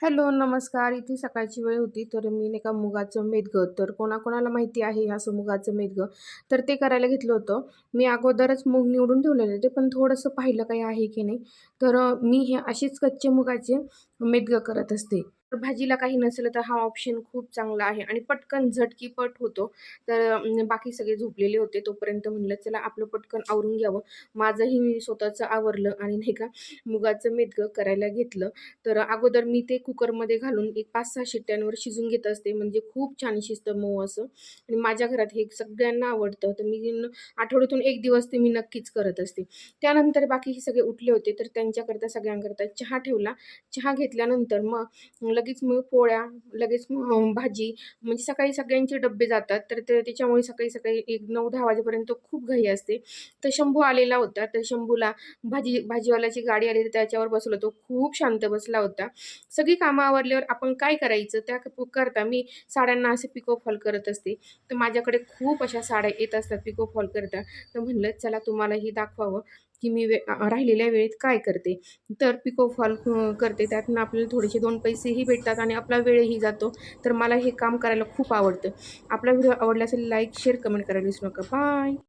Hello, नमस्कार. इथे सकाळची वेळ होती, तर मी नाही का मुगाचं मेदगं, तर कोणाकोणाला माहिती आहे असं मुगाचं मेदगं, तर ते करायला घेतलं होतं. मी अगोदरच मूग निवडून ठेवलेले होते, पण थोडंसं पाहिलं काही आहे की नाही. तर मी हे असेच कच्चे मुगाचे मेदगं करत असते. तर भाजीला काही नसेल तर हा ऑप्शन खूप चांगला आहे आणि पटकन झटकीपट होतो. तर बाकी सगळे झोपलेले होते. तोपर्यंत म्हणलं चला आपलं पटकन आवरून घ्यावं. माझंही मी स्वतःचं आवरलं आणि नाही का मुगाचं मेदगं करायला घेतलं. तर अगोदर मी ते कुकरमध्ये घालून एक 5-6 शिट्ट्यांवर शिजवून घेत असते, म्हणजे खूप छान शिजतं मऊ असं आणि माझ्या घरात हे सगळ्यांना आवडतं. तर मी आठवड्यातून 1 दिवस ते मी नक्कीच करत असते. त्यानंतर बाकी सगळे उठले होते, तर त्यांच्याकरता सगळ्यांकरता चहा ठेवला. चहा घेतल्यानंतर मग लगेच मग पोळ्या, लगेच मग भाजी, म्हणजे सकाळी सगळ्यांचे डब्बे जातात, तर त्याच्यामुळे सकाळी-सकाळी एक 9-10 वाजेपर्यंत खूप घाई असते. तर शंभू आलेला होता, तर शंभूला भाजीवाल्याची गाडी आली, तर त्याच्यावर बसवलं. तो खूप शांत बसला होता. सगळी कामं आवरल्यावर आपण काय करायचं करता मी साड्यांना असे पिको फॉल करत असते. तर माझ्याकडे खूप अशा साड्या येत असतात पिको फॉल करता. तर म्हणलं चला तुम्हालाही दाखवावं, की मी राहिलेल्या वेळेत काय करते. तर पिको फॉल करते. त्यातून आपल्याला थोडेसे 2 पैसेही भेटतात आणि आपला वेळही जातो. तर मला हे काम करायला खूप आवडतं. आपला व्हिडिओ आवडला असेल लाईक, शेअर, कमेंट करायला विसरू नका. बाय.